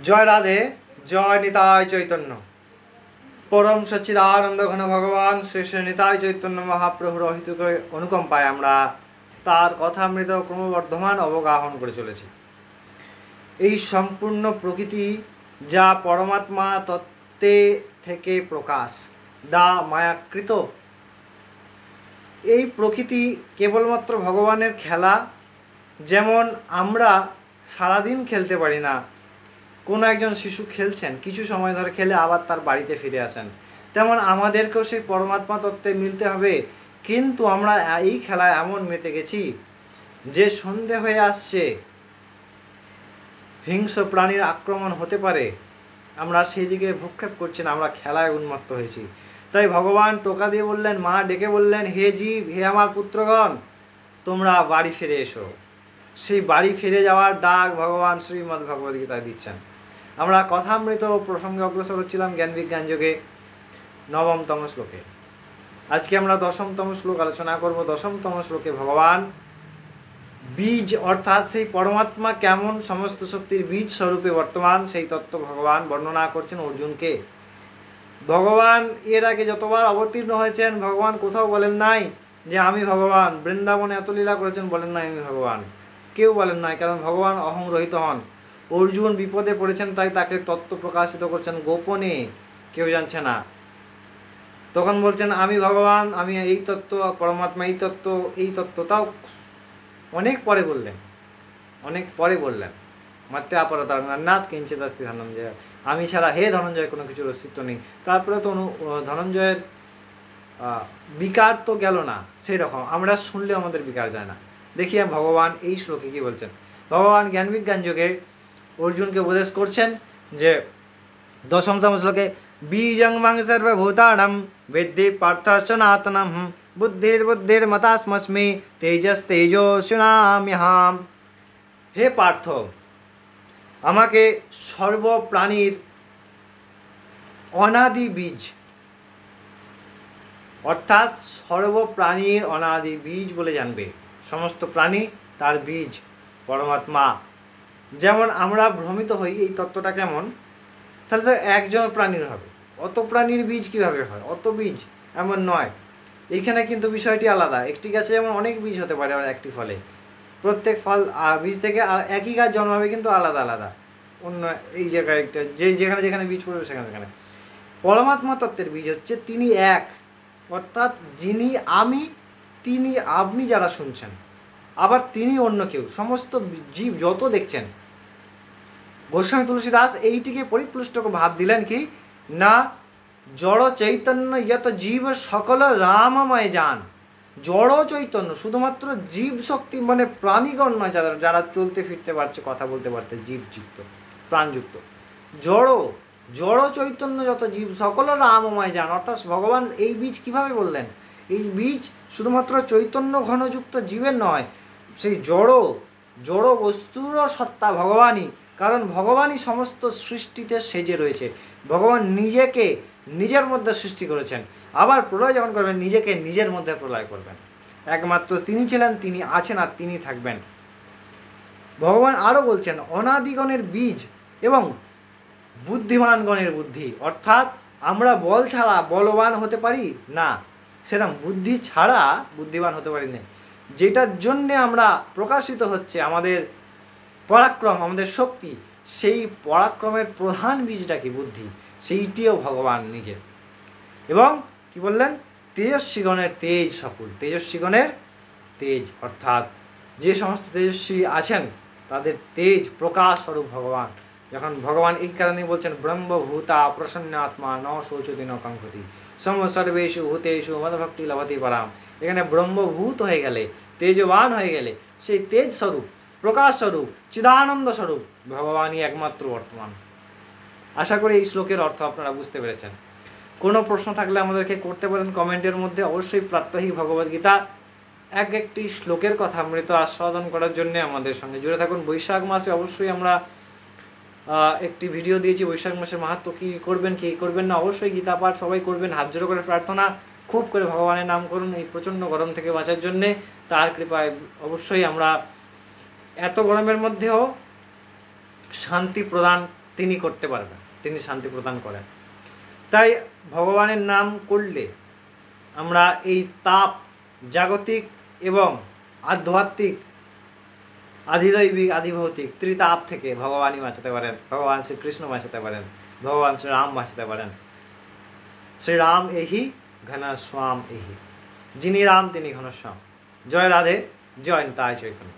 জয় রাধে, জয় নিতাই চৈতন্য। পরম সচ্চিদানন্দ ঘন ভগবান শ্রী শ্রী নিতাই চৈতন্য মহাপ্রভুর অহিতুক অনুকম্পায় আমরা তার কথামৃত ক্রমবর্ধমান অবগাহন করে চলেছি। এই সম্পূর্ণ প্রকৃতি যা পরমাত্মা তত্ত্বে থেকে প্রকাশ, দা মায়াকৃত, এই প্রকৃতি কেবলমাত্র ভগবানের খেলা। যেমন আমরা সারাদিন খেলতে পারি না, কোনো একজন শিশু খেলছেন, কিছু সময় ধরে খেলে আবার তার বাড়িতে ফিরে আসেন, তেমন আমাদেরকেও সেই পরমাত্মা তত্ত্বে মিলতে হবে। কিন্তু আমরা এই খেলায় এমন মেতে গেছি যে সন্ধে হয়ে আসছে, হিংস্র প্রাণীর আক্রমণ হতে পারে, আমরা সেই দিকে ভ্রুক্ষেপ করছি না, আমরা খেলায় উন্মত্ত হয়েছি। তাই ভগবান টোকা দিয়ে বললেন, মা ডেকে বললেন, হে জীব, হে আমার পুত্রগণ, তোমরা বাড়ি ফিরে এসো। সেই বাড়ি ফিরে যাওয়ার ডাক ভগবান শ্রীমদ্ ভগবদ্গীতায় দিচ্ছেন। আমরা কথামৃত প্রসঙ্গে অগ্রসর হচ্ছিলাম জ্ঞান বিজ্ঞান যোগে ৯তম শ্লোকে। আজকে আমরা ১০তম শ্লোক আলোচনা করব। ১০তম শ্লোকে ভগবান বীজ অর্থাৎ সেই পরমাত্মা কেমন সমস্ত শক্তির বীজ স্বরূপে বর্তমান, সেই তত্ত্ব ভগবান বর্ণনা করছেন অর্জুনকে। ভগবান এর আগে যতবার অবতীর্ণ হয়েছেন, ভগবান কোথাও বলেন নাই যে আমি ভগবান। বৃন্দাবনে এত লীলা করেছেন, বলেন নাই আমি ভগবান, কেউ বলেন নাই, কারণ ভগবান অহংরহিত হন। অর্জুন বিপদে পড়েছেন, তাই তাকে তত্ত্ব প্রকাশিত করছেন গোপনে, কেউ জানছে না। তখন বলছেন আমি ভগবান, আমি এই তত্ত্ব, পরমাত্মা এই তত্ত্ব, এই তত্ত্ব। তাও অনেক পরে বললেন, অনেক পরে বললেন। মাত্রে অপরতারনাথ কিঞ্চিৎ অস্তি ধনঞ্জয়, আমি ছাড়া হে ধনঞ্জয় কোনো কিছুর অস্তিত্ব নেই। তারপরে তো ধনঞ্জয়ের বিকার তো গেল না, সেই রকম আমরা শুনলে আমাদের বিকার যায় না। দেখি ভগবান এই শ্লোকে কী বলছেন। ভগবান জ্ঞান বিজ্ঞান যোগে অর্জুনকে উপদেশ করছেন যে ১০তম শ্লোকে বীজং মাং সর্বভূতানাং বিদ্ধি পার্থ সনাতনম বুদ্ধির মতাস্মস্মি তেজস তেজস্বিনাম্যহম। হে পার্থ, আমাকে সর্বপ্রাণীর অনাদি বীজ অর্থাৎ সর্বপ্রাণীর অনাদি বীজ বলে জানবে। সমস্ত প্রাণী তার বীজ পরমাত্মা। যেমন আমরা ভ্রমিত হই, এই তত্ত্বটা কেমন, তাহলে তো একজন প্রাণীর হবে, অত প্রাণীর বীজ কিভাবে হয়, অত বীজ এমন নয়। এইখানে কিন্তু বিষয়টি আলাদা। একটি গাছে যেমন অনেক বীজ হতে পারে একটি ফলে, প্রত্যেক ফল বীজ থেকে একই গাছ জন্মাবে, কিন্তু আলাদা আলাদা অন্য এই জায়গায় একটা যেখানে যেখানে বীজ পড়বে সেখানে সেখানে। পরমাত্মা তত্ত্বের বীজ হচ্ছে তিনি এক, অর্থাৎ যিনি আমি, তিনি আপনি যারা শুনছেন, আবার তিনি অন্য কেউ। সমস্ত জীব যত দেখছেন, গোস্বামী তুলসী দাস এইটিকে পরিপুষ্ট ভাব দিলেন কি না, জড় চৈতন্য ইয়ত জীব সকল রামময় যান। জড় চৈতন্য শুধুমাত্র জীব শক্তি মানে প্রাণীগণ নয়, যারা চলতে ফিরতে পারছে, কথা বলতে পারছে, জীবযুক্ত প্রাণযুক্ত। জড় চৈতন্য যত জীব সকল রামময় যান, অর্থাৎ ভগবান এই বীজ কিভাবে বললেন, এই বীজ শুধুমাত্র চৈতন্য ঘনযুক্ত জীবের নয়, সেই জড় বস্তুরও সত্তা ভগবানই। কারণ ভগবানই সমস্ত সৃষ্টিতে সেজে রয়েছে। ভগবান নিজেকে নিজের মধ্যে সৃষ্টি করেছেন, আবার প্রলয় যখন করবেন নিজেকে নিজের মধ্যে প্রলয় করবেন। একমাত্র তিনি ছিলেন, তিনি আছেন, আর তিনি থাকবেন। ভগবান আরও বলছেন অনাদিগণের বীজ এবং বুদ্ধিমানগণের বুদ্ধি, অর্থাৎ আমরা বল ছাড়া বলবান হতে পারি না, সেরকম বুদ্ধি ছাড়া বুদ্ধিমান হতে পারি না। যেটার জন্যে আমরা প্রকাশিত হচ্ছে আমাদের পরাক্রম, আমাদের শক্তি, সেই পরাক্রমের প্রধান বীজটা কি, বুদ্ধি, সেইটিও ভগবান নিজে। এবং কি বললেন, তেজস্বীগণের তেজ সকল, তেজস্বীগণের তেজ অর্থাৎ যে সমস্ত তেজস্বী আছেন তাদের তেজ প্রকাশ স্বরূপ ভগবান। যখন ভগবান এই কারণেই বলছেন ব্রহ্মভূতা প্রসন্নাত্মা ন শৌচতি ন কাঙ্ক্ষতি সম সর্বেষু ভূতেষু মদভক্তি লভতে পরাম। এখানে ব্রহ্মভূত হয়ে গেলে, তেজবান হয়ে গেলে, সেই তেজ স্বরূপ, প্রকাশ স্বরূপ, চিদানন্দ স্বরূপ ভগবানই একমাত্র বর্তমান। আশা করি এই শ্লোকের অর্থ আপনারা বুঝতে পেরেছেন। কোনো প্রশ্ন থাকলে আমাদেরকে করতে পারেন কমেন্টের মধ্যে। অবশ্যই প্রাত্যহিক ভগবদ্গীতা একটি শ্লোকের কথা অমৃত আস্বাদন করার জন্য আমাদের সঙ্গে জুড়ে থাকুন। বৈশাখ মাসে অবশ্যই আমরা একটি ভিডিও দিয়েছি, বৈশাখ মাসের মাহাত্ম কী করবেন কী করবেন না। অবশ্যই গীতা পাঠ সবাই করবেন, হাত জোড়ো করে প্রার্থনা, খুব করে ভগবানের নাম করুন এই প্রচণ্ড গরম থেকে বাঁচার জন্যে। তার কৃপায় অবশ্যই আমরা এত গরমের মধ্যেও শান্তি প্রদান তিনি করতে পারবেন, তিনি শান্তি প্রদান করেন। তাই ভগবানের নাম করলে আমরা এই তাপ, জাগতিক এবং আধ্যাত্মিক, আধিদৈবিক, আধিভৌতিক ত্রিতাপ থেকে ভগবানই বাঁচাতে পারেন, ভগবান শ্রীকৃষ্ণ বাঁচাতে পারেন, ভগবান শ্রীরাম বাঁচাতে পারেন। শ্রীরাম এহি ঘনশ্যাম এহি, যিনি রাম তিনি ঘনশ্যাম। জয় রাধে, জয় নিতাই চৈতন্য।